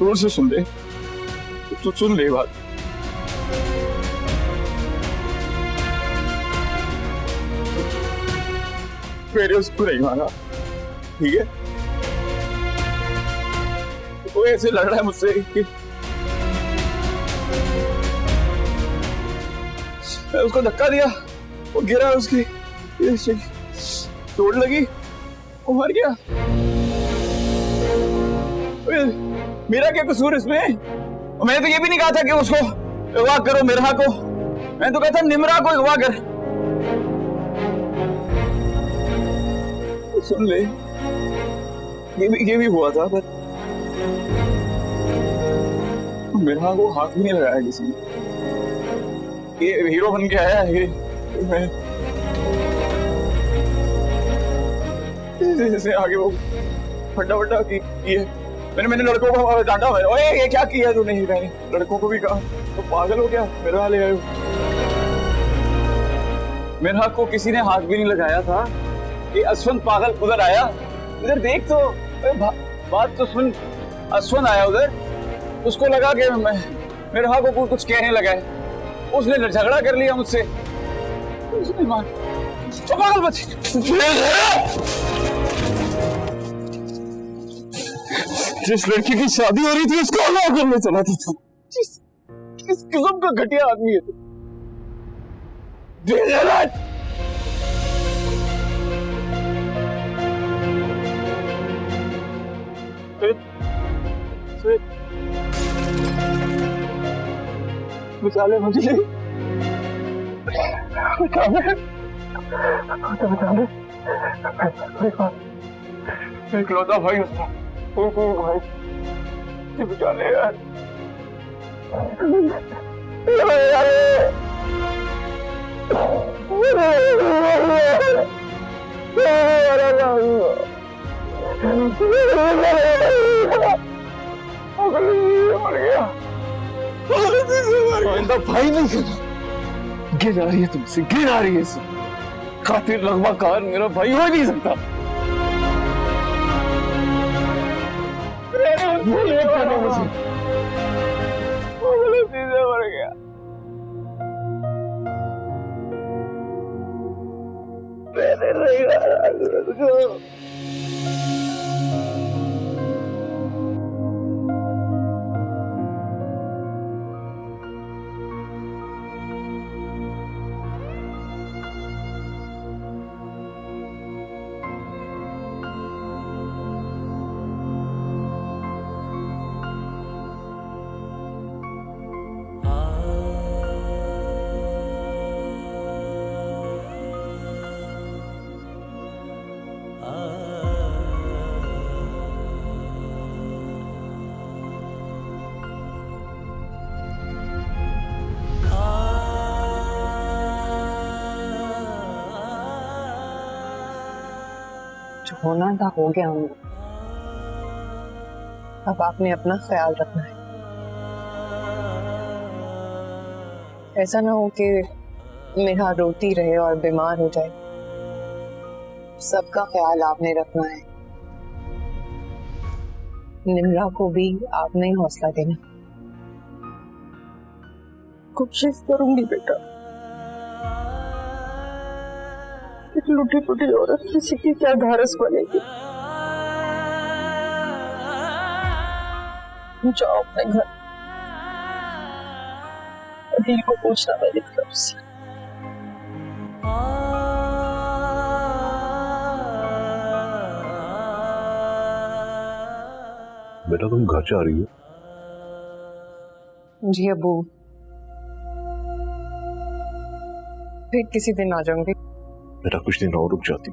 दूर से सुन ले, तू सुन ले बात। मेरे उसको नहीं माना, ठीक है? वो ऐसे लड़ रहा है मुझसे कि मैं उसको धक्का दिया, वो गिरा, उसकी चोट लगी, वो मर गया। मेरा क्या कसूर इसमें? मैंने तो ये भी नहीं कहा था कि उसको अगवा करो, मिरहा को। मैंने तो कहा था निमरा को अगवा कर। तो सुन ले, ये भी हुआ था, पर मिरहा को हाथ भी नहीं लगाया किसी ने। ये हीरो बन के आया है, मैं जैसे आगे वो फटा की है। मैंने लड़कों को डांटा, ओए ये क्या किया तूने? मैंने लड़कों को भी कहा, तो पागल हो क्या? मेरा ले आए। मेरा को किसी ने हाथ भी नहीं लगाया था। ये अश्वंत पागल उधर आया, इधर देख तो, बात तो सुन। अश्वंत आया उधर, उसको लगा कि मेरा को कुछ कहने लगा है, उसने झगड़ा कर लिया मुझसे। उसने मार पागल बच्चे। जिस लड़की की शादी हो रही थी उसको अगवा करने चला था तू। किस किस्म का घटिया आदमी है तू? बचा ले मुझे, बचा ले, इकलौता भाई उसका, भाई बचा ले यार। मर गया, भाई नहीं करना। गिर आ रही है तुमसे, गिर आ रही है। खातिर लगवा कार मेरा भाई हो नहीं सकता। मर गया। होना था हो गया। हम अब आपने अपना ख्याल रखना है। ऐसा ना हो कि मेरा रोती रहे और बीमार हो जाए। सबका ख्याल आपने रखना है। निम्रा को भी आपने ही हौसला देना। कोशिश करूंगी बेटा। एक लुटी पुटी औरत किसी की क्या धारस बनेगी। जाओ अपने घर, अदिल को पूछना मेरी तरफ से। बेटा तुम घर जा रही हो? जी अबू, फिर किसी दिन आ जाऊंगी। बेटा कुछ दिन और रुक जाती।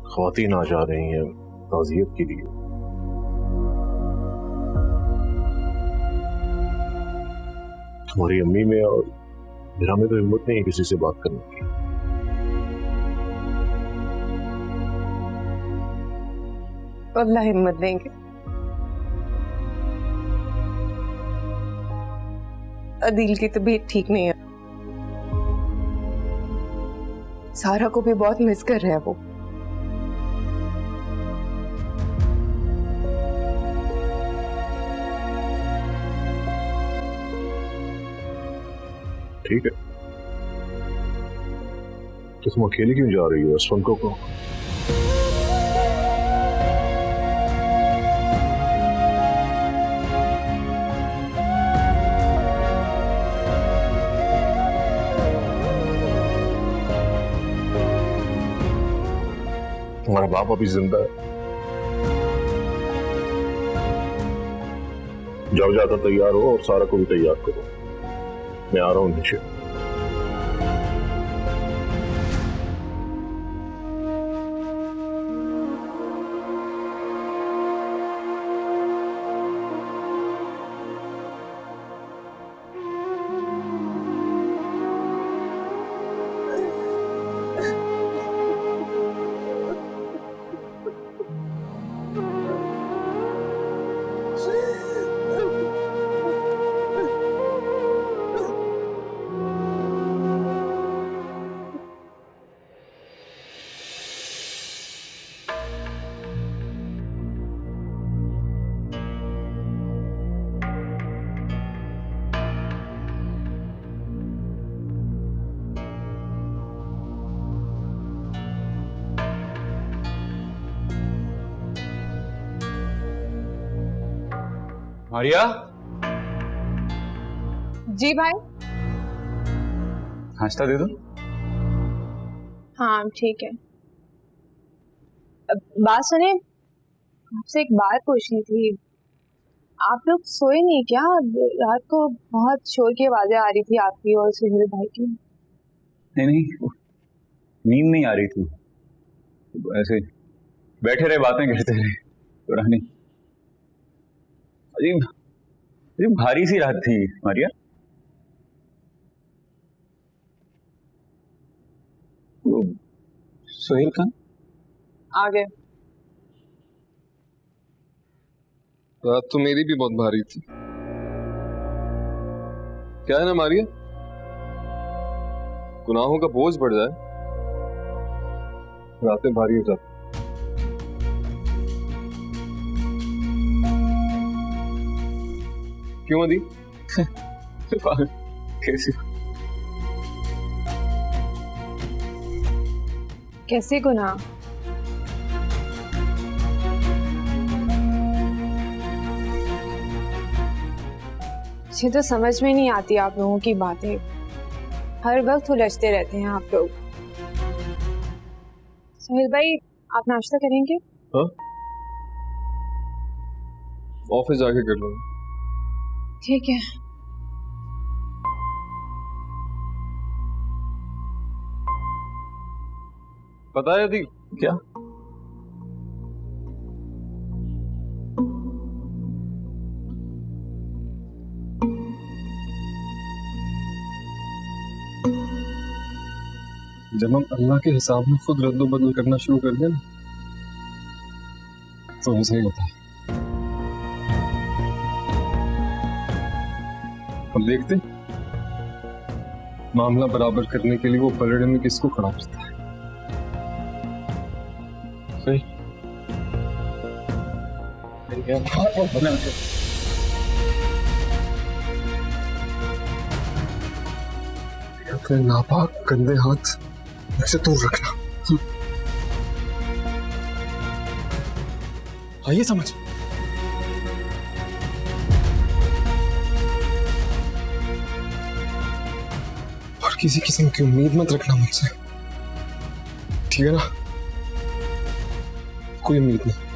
ख्वातीन आ जा रही हैं ताज़ियत के लिए। तुम्हारी अम्मी में और मेरा में तो हिम्मत नहीं है किसी से बात करने की। अल्लाह हिम्मत देंगे। अदील की तबीयत ठीक नहीं है। सारा को भी बहुत मिस कर रहा है वो। ठीक है, तो तुम अकेले क्यों जा रही हो? असफन को कहो। तुम्हारा बाप अभी जिंदा है, जाओ, जाकर तैयार हो और सारा को भी तैयार करो। मैं आ रहा हूं नीचे। मारिया, जी भाई। नाश्ता दे दो। हाँ ठीक है। बात सुने, आपसे एक बात पूछनी थी। आप लोग सोए नहीं क्या? रात को बहुत शोर की आवाजें आ रही थी आपकी और सुहेल भाई की। नहीं नहीं, नींद नहीं आ रही थी, ऐसे बैठे रहे, बातें करते रहे। पुरानी अजीब भारी सी रात थी मारिया। सुहेल कहाँ? आ गए। रात तो मेरी भी बहुत भारी थी। क्या है ना मारिया, गुनाहों का बोझ बढ़ जाए, रातें भारी हो जाती। क्यों अदी? कैसे गुनाह? मुझे तो समझ में नहीं आती आप लोगों की बातें। हर वक्त उलझते रहते हैं आप लोग। सुहेल भाई, आप नाश्ता करेंगे? हाँ, ऑफिस जाके कर लूंगा। ठीक है। पता है अदी क्या? जब हम अल्लाह के हिसाब में खुद रद्दो बदल करना शुरू कर दें तो ऐसा ही होता है। हम देखते मामला बराबर करने के लिए वो पलड़े में किसको खड़ा करता है। सही अपने नापाक गंदे हाथ मुझसे दूर रखना। आइए समझ। और किसी किस्म की उम्मीद मत रखना मुझसे, ठीक है ना? कोई उम्मीद नहीं।